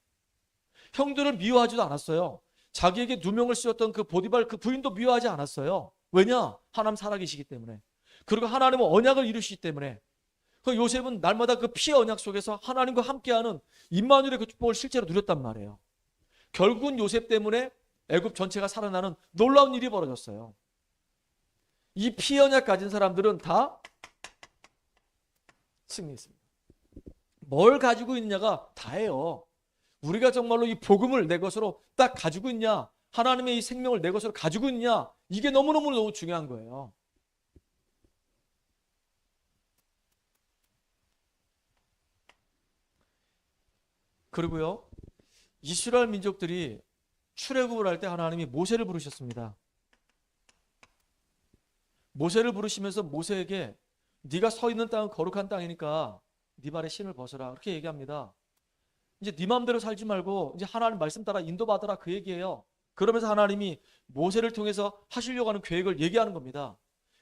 형들을 미워하지도 않았어요. 자기에게 누명을 씌웠던 그 보디발 그 부인도 미워하지 않았어요. 왜냐? 하나님 살아계시기 때문에. 그리고 하나님은 언약을 이루시기 때문에. 그 요셉은 날마다 그 피의 언약 속에서 하나님과 함께하는 임마누엘의 그 축복을 실제로 누렸단 말이에요. 결국은 요셉 때문에 애굽 전체가 살아나는 놀라운 일이 벌어졌어요. 이 피의 언약 가진 사람들은 다 승리했습니다. 뭘 가지고 있느냐가 다예요. 우리가 정말로 이 복음을 내 것으로 딱 가지고 있냐, 하나님의 이 생명을 내 것으로 가지고 있냐, 이게 너무 중요한 거예요. 그리고요, 이스라엘 민족들이 출애굽을 할 때 하나님이 모세를 부르셨습니다. 모세를 부르시면서 모세에게 네가 서 있는 땅은 거룩한 땅이니까 네 발에 신을 벗어라. 그렇게 얘기합니다. 이제 네 마음대로 살지 말고 이제 하나님 말씀 따라 인도받아라 그 얘기예요. 그러면서 하나님이 모세를 통해서 하시려고 하는 계획을 얘기하는 겁니다.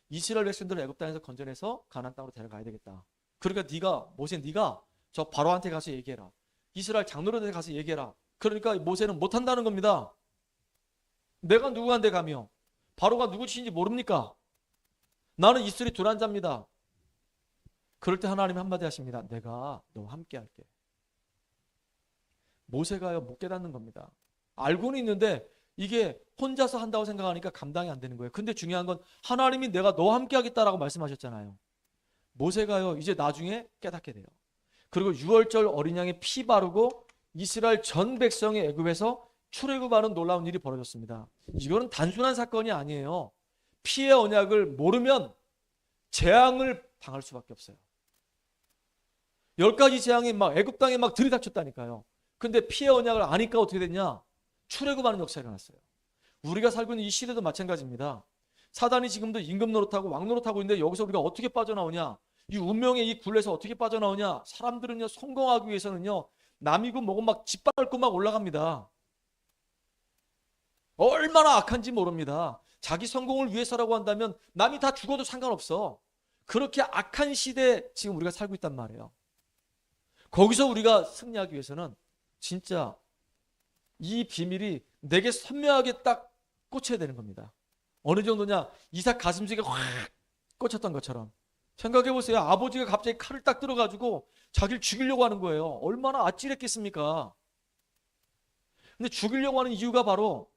이스라엘 백성들을 애굽 땅에서 건져내서 가나안 땅으로 데려가야 되겠다. 그러니까 모세 네가 저 바로한테 가서 얘기해라. 이스라엘 장로들한테 가서 얘기해라. 그러니까 모세는 못한다는 겁니다. 내가 누구한테 가며 바로가 누구신지 모릅니까? 나는 이스라엘 두란자입니다. 그럴 때 하나님이 한마디 하십니다. 내가 너와 함께 할게. 모세가요 못 깨닫는 겁니다. 알고는 있는데 이게 혼자서 한다고 생각하니까 감당이 안 되는 거예요. 근데 중요한 건 하나님이 내가 너와 함께 하겠다라고 말씀하셨잖아요. 모세가요 이제 나중에 깨닫게 돼요. 그리고 6월절 어린 양의 피 바르고 이스라엘 전 백성의 애굽에서 출애굽하는 놀라운 일이 벌어졌습니다. 이거는 단순한 사건이 아니에요. 피의 언약을 모르면 재앙을 당할 수밖에 없어요. 10가지 재앙이 막 애굽 땅에 막 들이닥쳤다니까요. 근데 피의 언약을 아니까 어떻게 됐냐? 출애굽하는 역사가 일어났어요. 우리가 살고 있는 이 시대도 마찬가지입니다. 사단이 지금도 임금 노릇하고 왕 노릇하고 있는데 여기서 우리가 어떻게 빠져나오냐? 이 운명의 이 굴레에서 어떻게 빠져나오냐? 사람들은요 성공하기 위해서는요 남이고 뭐고 막 짓밟고 막 올라갑니다. 얼마나 악한지 모릅니다. 자기 성공을 위해서라고 한다면 남이 다 죽어도 상관없어. 그렇게 악한 시대에 지금 우리가 살고 있단 말이에요. 거기서 우리가 승리하기 위해서는 진짜 이 비밀이 내게 선명하게 딱 꽂혀야 되는 겁니다. 어느 정도냐? 이삭 가슴속에 확 꽂혔던 것처럼. 생각해 보세요. 아버지가 갑자기 칼을 딱 들어가지고 자기를 죽이려고 하는 거예요. 얼마나 아찔했겠습니까? 근데 죽이려고 하는 이유가 바로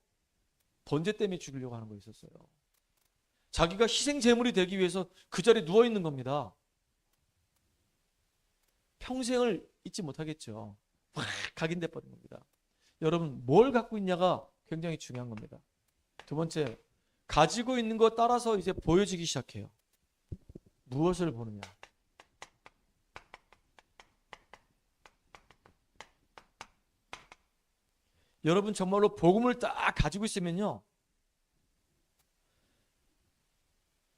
번제 때문에 죽이려고 하는 거였었어요. 자기가 희생 제물이 되기 위해서 그 자리에 누워 있는 겁니다. 평생을 잊지 못하겠죠. 확 각인돼 버린 겁니다. 여러분 뭘 갖고 있냐가 굉장히 중요한 겁니다. 두 번째, 가지고 있는 것 따라서 이제 보여지기 시작해요. 무엇을 보느냐. 여러분 정말로 복음을 딱 가지고 있으면요,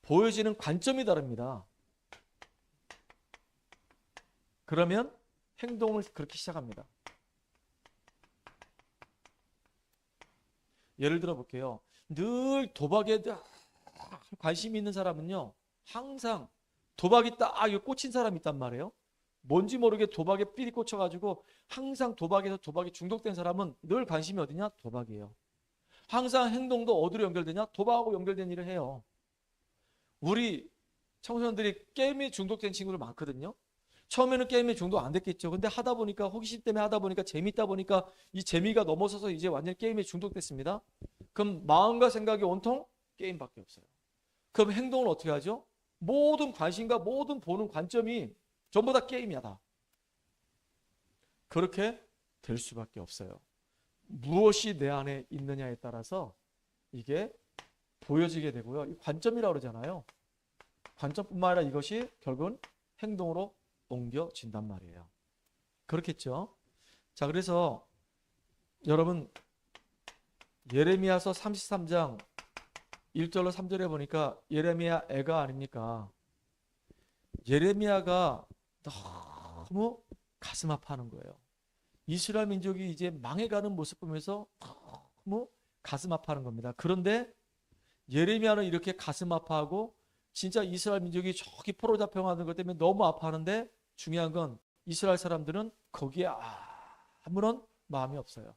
보여지는 관점이 다릅니다. 그러면 행동을 그렇게 시작합니다. 예를 들어 볼게요. 늘 도박에 관심이 있는 사람은요, 항상 도박이 딱 꽂힌 사람이 있단 말이에요. 뭔지 모르게 도박에 삘이 꽂혀가지고 항상 도박에서 도박이 중독된 사람은 늘 관심이 어디냐? 도박이에요. 항상 행동도 어디로 연결되냐? 도박하고 연결된 일을 해요. 우리 청소년들이 게임에 중독된 친구들 많거든요. 처음에는 게임에 중독 안 됐겠죠. 근데 하다 보니까, 호기심 때문에 하다 보니까, 재밌다 보니까 이 재미가 넘어서서 이제 완전히 게임에 중독됐습니다. 그럼 마음과 생각이 온통 게임밖에 없어요. 그럼 행동을 어떻게 하죠? 모든 관심과 모든 보는 관점이 전부 다 게임이다. 그렇게 될 수밖에 없어요. 무엇이 내 안에 있느냐에 따라서 이게 보여지게 되고요. 이 관점이라고 그러잖아요. 관점뿐만 아니라 이것이 결국은 행동으로 옮겨진단 말이에요. 그렇겠죠? 자, 그래서 여러분 예레미야서 33장 1절로 3절에 보니까 예레미야 애가 아닙니까? 예레미야가 너무 가슴 아파하는 거예요. 이스라엘 민족이 이제 망해가는 모습 보면서 너무 가슴 아파하는 겁니다. 그런데 예레미야는 이렇게 가슴 아파하고 진짜 이스라엘 민족이 저기 포로 잡혀가는 것 때문에 너무 아파하는데, 중요한 건 이스라엘 사람들은 거기에 아무런 마음이 없어요.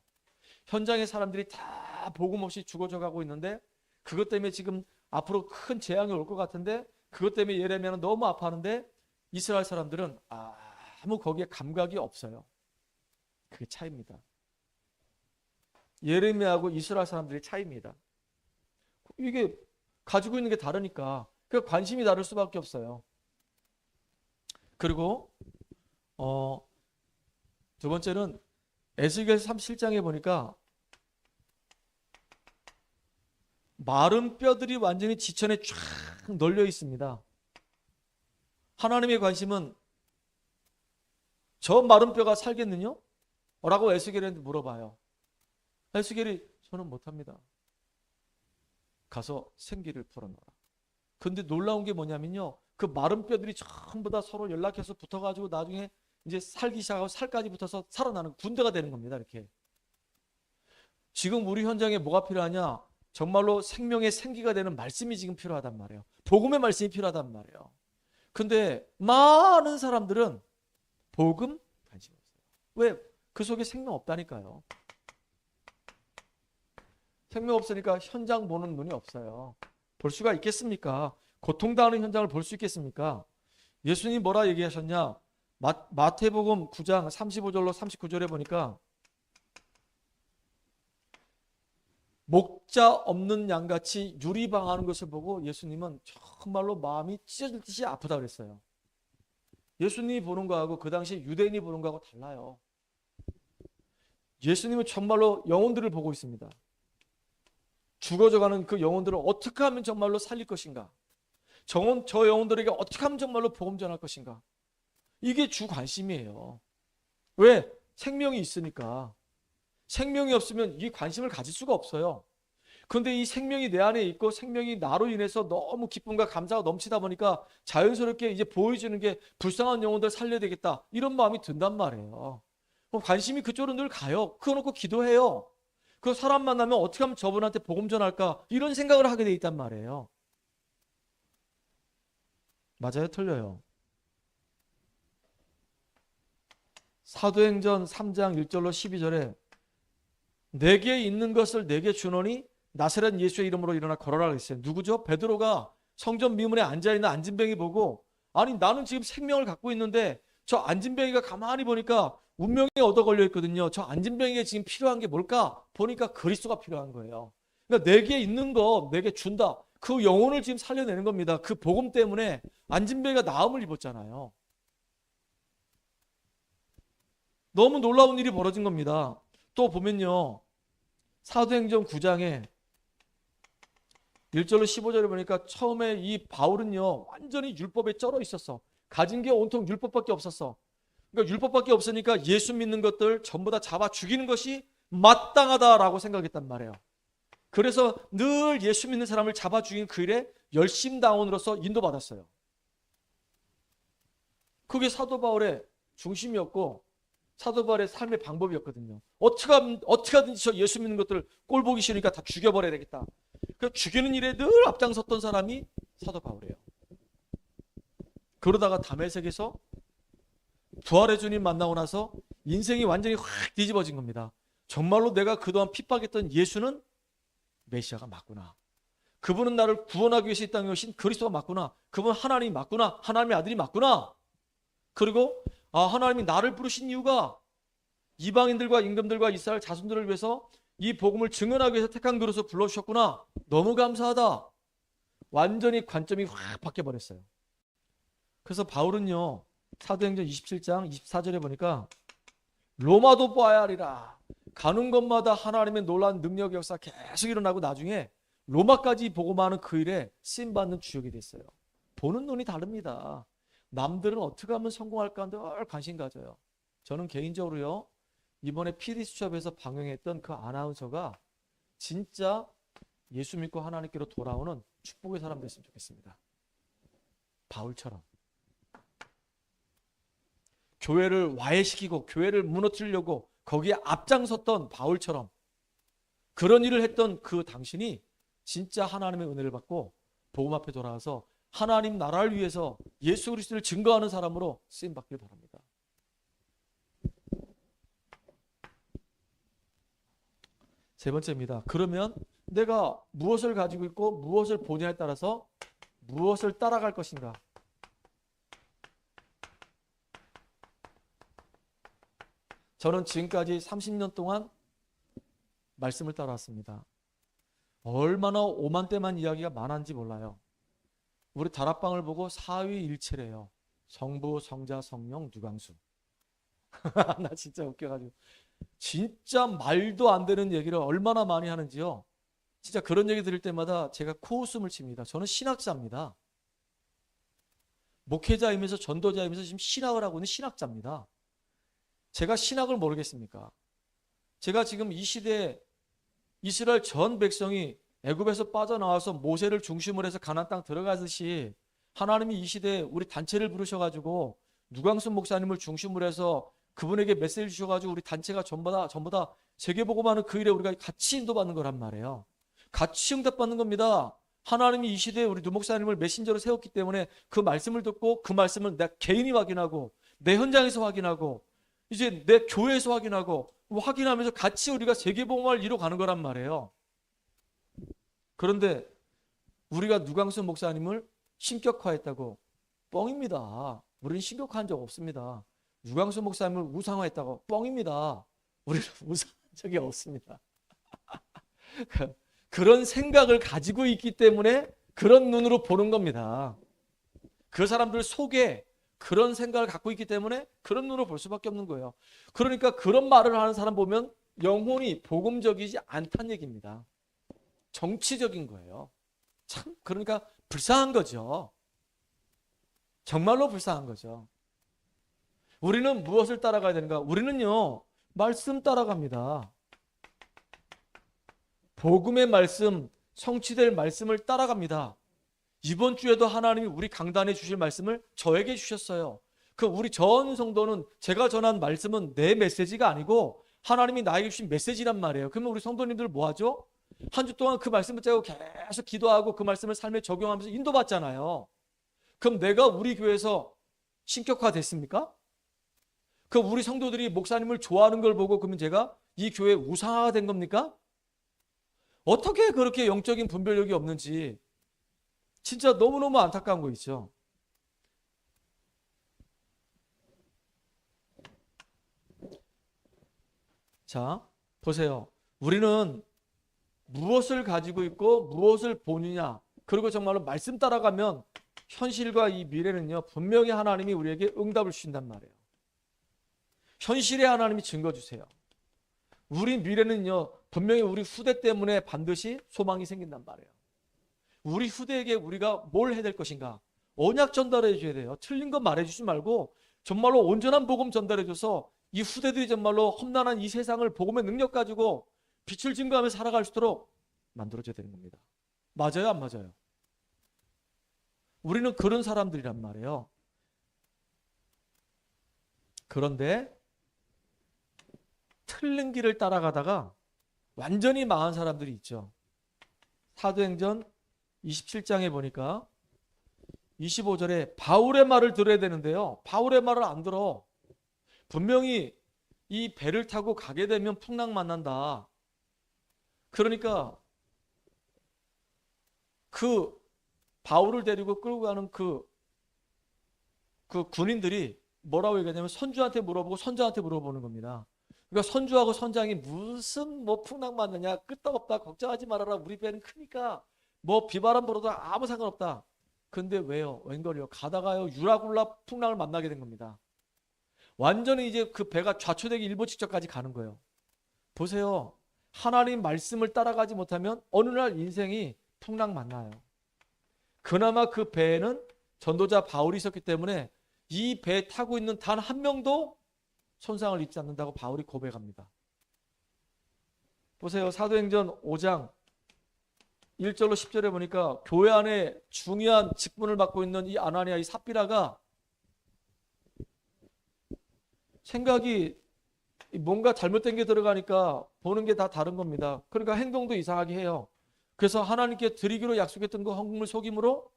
현장의 사람들이 다 복음 없이 죽어져 가고 있는데, 그것 때문에 지금 앞으로 큰 재앙이 올 것 같은데, 그것 때문에 예레미야는 너무 아파하는데 이스라엘 사람들은 아무 거기에 감각이 없어요. 그게 차이입니다. 예레미야하고 이스라엘 사람들의 차이입니다. 이게 가지고 있는 게 다르니까 그 관심이 다를 수밖에 없어요. 그리고 두 번째는 에스겔 37장에 보니까 마른 뼈들이 완전히 지천에 쫙 널려 있습니다. 하나님의 관심은 저 마른 뼈가 살겠느냐? 라고 에스겔한테 물어봐요. 에스겔이 저는 못합니다. 가서 생기를 풀어넣어라. 근데 놀라운 게 뭐냐면요, 그 마른 뼈들이 전부 다 서로 연락해서 붙어가지고 나중에 이제 살기 시작하고 살까지 붙어서 살아나는 군대가 되는 겁니다. 이렇게. 지금 우리 현장에 뭐가 필요하냐? 정말로 생명의 생기가 되는 말씀이 지금 필요하단 말이에요. 복음의 말씀이 필요하단 말이에요. 근데 많은 사람들은 복음 관심 없어요. 왜? 그 속에 생명 없다니까요. 생명 없으니까 현장 보는 눈이 없어요. 볼 수가 있겠습니까? 고통당하는 현장을 볼 수 있겠습니까? 예수님이 뭐라 얘기하셨냐? 마태복음 9장 35절로 39절에 보니까 목자 없는 양같이 유리방하는 것을 보고 예수님은 정말로 마음이 찢어질 듯이 아프다 그랬어요. 예수님이 보는 거하고 그 당시 유대인이 보는 거하고 달라요. 예수님은 정말로 영혼들을 보고 있습니다. 죽어져가는 그 영혼들을 어떻게 하면 정말로 살릴 것인가? 저 영혼들에게 어떻게 하면 정말로 복음 전할 것인가? 이게 주 관심이에요. 왜? 생명이 있으니까. 생명이 없으면 이 관심을 가질 수가 없어요. 그런데 이 생명이 내 안에 있고 생명이 나로 인해서 너무 기쁨과 감사가 넘치다 보니까 자연스럽게 이제 보여지는 게 불쌍한 영혼들 살려야 되겠다, 이런 마음이 든단 말이에요. 그럼 관심이 그쪽으로 늘 가요. 그거 놓고 기도해요. 그 사람 만나면 어떻게 하면 저분한테 복음 전할까, 이런 생각을 하게 돼 있단 말이에요. 맞아요? 틀려요? 사도행전 3장 1절로 12절에 내게 있는 것을 내게 주노니 나사렛 예수의 이름으로 일어나 걸어라 그랬어요. 누구죠? 베드로가 성전 미문에 앉아있는 안진뱅이 보고, 아니 나는 지금 생명을 갖고 있는데 저 안진뱅이가 가만히 보니까 운명에 얻어 걸려 있거든요. 저 안진뱅이에 지금 필요한 게 뭘까? 보니까 그리스도가 필요한 거예요. 그러니까 내게 있는 거 내게 준다. 그 영혼을 지금 살려내는 겁니다. 그 복음 때문에 안진뱅이가 나음을 입었잖아요. 너무 놀라운 일이 벌어진 겁니다. 또 보면요, 사도행전 9장에 1절로 15절에 보니까 처음에 이 바울은요 완전히 율법에 쩔어 있었어. 가진 게 온통 율법밖에 없었어. 그러니까 율법밖에 없으니까 예수 믿는 것들 전부 다 잡아 죽이는 것이 마땅하다라고 생각했단 말이에요. 그래서 늘 예수 믿는 사람을 잡아 죽이는 그 일에 열심당원으로서 인도받았어요. 그게 사도 바울의 중심이었고 사도 바울의 삶의 방법이었거든요. 어떻게 하든지 저 예수 믿는 것들을 꼴 보기 싫으니까 다 죽여버려야 되겠다. 그 죽이는 일에 늘 앞장섰던 사람이 사도 바울이에요. 그러다가 다메섹에서 부활의 주님 만나고 나서 인생이 완전히 확 뒤집어진 겁니다. 정말로 내가 그동안 핍박했던 예수는 메시아가 맞구나. 그분은 나를 구원하기 위해서 이 땅에 오신 그리스도가 맞구나. 그분은 하나님이 맞구나. 하나님의 아들이 맞구나. 그리고 하나님이 나를 부르신 이유가 이방인들과 임금들과 이스라엘 자손들을 위해서 이 복음을 증언하기 위해서 택한 그릇으로 불러주셨구나. 너무 감사하다. 완전히 관점이 확 바뀌어버렸어요. 그래서 바울은요 사도행전 27장 24절에 보니까 로마도 보아야 하리라. 가는 곳마다 하나님의 놀라운 능력의 역사 계속 일어나고 나중에 로마까지 보고만은 그 일에 쓰임받는 주역이 됐어요. 보는 눈이 다릅니다. 남들은 어떻게 하면 성공할까 늘 관심 가져요. 저는 개인적으로요 이번에 PD수첩에서 방영했던 그 아나운서가 진짜 예수 믿고 하나님께로 돌아오는 축복의 사람 됐으면 좋겠습니다. 바울처럼 교회를 와해시키고 교회를 무너뜨리려고 거기에 앞장섰던 바울처럼 그런 일을 했던 그 당신이 진짜 하나님의 은혜를 받고 복음 앞에 돌아와서 하나님 나라를 위해서 예수 그리스도를 증거하는 사람으로 쓰임받길 바랍니다. 세 번째입니다. 그러면 내가 무엇을 가지고 있고 무엇을 보냐에 따라서 무엇을 따라갈 것인가? 저는 지금까지 30년 동안 말씀을 따라왔습니다. 얼마나 오만때만 이야기가 많은지 몰라요. 우리 다락방을 보고 사위일체래요. 성부, 성자, 성령, 누강수. 나 진짜 웃겨가지고. 진짜 말도 안 되는 얘기를 얼마나 많이 하는지요. 진짜 그런 얘기 들을 때마다 제가 코웃음을 칩니다. 저는 신학자입니다. 목회자이면서 전도자이면서 지금 신학을 하고 있는 신학자입니다. 제가 신학을 모르겠습니까? 제가 지금 이 시대에 이스라엘 전 백성이 애굽에서 빠져나와서 모세를 중심으로 해서 가나안 땅 들어가듯이 하나님이 이 시대에 우리 단체를 부르셔가지고 누광순 목사님을 중심으로 해서 그분에게 메시지를 주셔가지고 우리 단체가 전부 다 세계복음하는 그 일에 우리가 같이 인도받는 거란 말이에요. 같이 응답받는 겁니다. 하나님이 이 시대에 우리 누 목사님을 메신저로 세웠기 때문에 그 말씀을 듣고 그 말씀을 내가 개인이 확인하고 내 현장에서 확인하고 이제 내 교회에서 확인하면서 같이 우리가 세계복음을 이뤄가는 거란 말이에요. 그런데 우리가 누광순 목사님을 신격화했다고 뻥입니다. 우리는 신격화한 적 없습니다. 누광순 목사님을 우상화했다고 뻥입니다. 우리는 우상한 적이 없습니다. 그런 생각을 가지고 있기 때문에 그런 눈으로 보는 겁니다. 그 사람들 속에 그런 생각을 갖고 있기 때문에 그런 눈으로 볼 수밖에 없는 거예요. 그러니까 그런 말을 하는 사람 보면 영혼이 복음적이지 않다는 얘기입니다. 정치적인 거예요. 참 그러니까 불쌍한 거죠. 정말로 불쌍한 거죠. 우리는 무엇을 따라가야 되는가? 우리는요 말씀 따라갑니다. 복음의 말씀, 성취될 말씀을 따라갑니다. 이번 주에도 하나님이 우리 강단에 주실 말씀을 저에게 주셨어요. 그 우리 전 성도는 제가 전한 말씀은 내 메시지가 아니고 하나님이 나에게 주신 메시지란 말이에요. 그러면 우리 성도님들 뭐 하죠? 한 주 동안 그 말씀을 짜고 계속 기도하고 그 말씀을 삶에 적용하면서 인도받잖아요. 그럼 내가 우리 교회에서 신격화 됐습니까? 그럼 우리 성도들이 목사님을 좋아하는 걸 보고 그러면 제가 이 교회 우상화가 된 겁니까? 어떻게 그렇게 영적인 분별력이 없는지 진짜 너무너무 안타까운 거 있죠. 자, 보세요. 우리는 무엇을 가지고 있고 무엇을 보느냐, 그리고 정말로 말씀 따라가면 현실과 이 미래는요 분명히 하나님이 우리에게 응답을 주신단 말이에요. 현실에 하나님이 증거 주세요. 우리 미래는요 분명히 우리 후대 때문에 반드시 소망이 생긴단 말이에요. 우리 후대에게 우리가 뭘 해야 될 것인가? 언약 전달해 줘야 돼요. 틀린 거 말해 주지 말고 정말로 온전한 복음 전달해 줘서 이 후대들이 정말로 험난한 이 세상을 복음의 능력 가지고 빛을 증거하며 살아갈 수 있도록 만들어줘야 되는 겁니다. 맞아요, 안 맞아요? 우리는 그런 사람들이란 말이에요. 그런데 틀린 길을 따라가다가 완전히 망한 사람들이 있죠. 사도행전 27장에 보니까 25절에 바울의 말을 들어야 되는데요. 바울의 말을 안 들어. 분명히 이 배를 타고 가게 되면 풍랑 만난다. 그러니까 그 바울을 데리고 끌고 가는 그 군인들이 뭐라고 얘기하냐면 선주한테 물어보고 선장한테 물어보는 겁니다. 그러니까 선주하고 선장이 무슨 뭐 풍랑 맞느냐, 끄떡없다, 걱정하지 말아라, 우리 배는 크니까 뭐 비바람 불어도 아무 상관없다. 근데 왜요? 웬걸요? 가다가요 유라굴라 풍랑을 만나게 된 겁니다. 완전히 이제 그 배가 좌초되기 일보 직전까지 가는 거예요. 보세요. 하나님 말씀을 따라가지 못하면 어느 날 인생이 풍랑 만나요. 그나마 그 배에는 전도자 바울이 있었기 때문에 이 배에 타고 있는 단 한 명도 손상을 입지 않는다고 바울이 고백합니다. 보세요. 사도행전 5장 1절로 10절에 보니까 교회 안에 중요한 직분을 맡고 있는 이 아나니아, 이 삽비라가 생각이 뭔가 잘못된 게 들어가니까 보는 게 다 다른 겁니다. 그러니까 행동도 이상하게 해요. 그래서 하나님께 드리기로 약속했던 거 헌금을 속임으로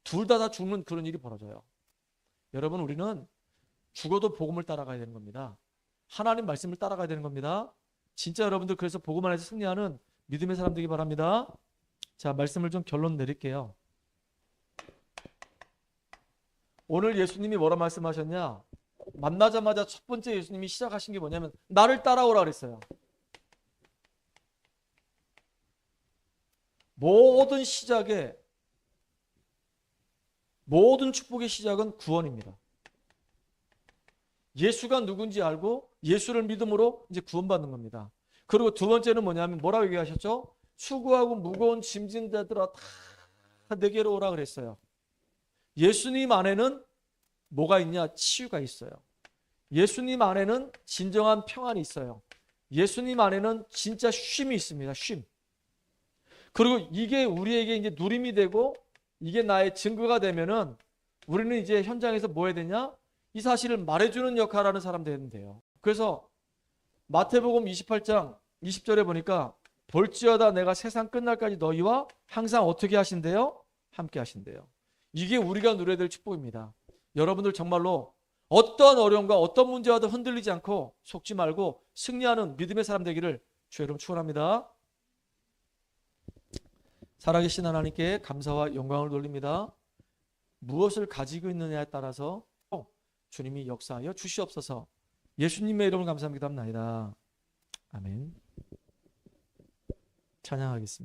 둘 다 죽는 그런 일이 벌어져요. 여러분, 우리는 죽어도 복음을 따라가야 되는 겁니다. 하나님 말씀을 따라가야 되는 겁니다. 진짜 여러분들 그래서 복음 안에서 승리하는 믿음의 사람 되기 바랍니다. 자, 말씀을 좀 결론 내릴게요. 오늘 예수님이 뭐라 말씀하셨냐? 만나자마자 첫 번째 예수님이 시작하신 게 뭐냐면 나를 따라오라 그랬어요. 모든 시작에, 모든 축복의 시작은 구원입니다. 예수가 누군지 알고 예수를 믿음으로 이제 구원받는 겁니다. 그리고 두 번째는 뭐냐면 뭐라고 얘기하셨죠? 수고하고 무거운 짐진 자들아 다 내게로 오라 그랬어요. 예수님 안에는 뭐가 있냐? 치유가 있어요. 예수님 안에는 진정한 평안이 있어요. 예수님 안에는 진짜 쉼이 있습니다. 쉼. 그리고 이게 우리에게 이제 누림이 되고 이게 나의 증거가 되면은 우리는 이제 현장에서 뭐 해야 되냐? 이 사실을 말해주는 역할을 하는 사람 되면 돼요. 그래서 마태복음 28장 20절에 보니까 볼지어다 내가 세상 끝날까지 너희와 항상 어떻게 하신대요? 함께 하신대요. 이게 우리가 누려야 될 축복입니다. 여러분들 정말로 어떤 어려움과 어떤 문제와도 흔들리지 않고 속지 말고 승리하는 믿음의 사람 되기를 주의 이름으로 축원합니다. 살아계신 하나님께 감사와 영광을 돌립니다. 무엇을 가지고 있느냐에 따라서 주님이 역사하여 주시옵소서. 예수님의 이름을 감사합니다. 아멘. 찬양하겠습니다.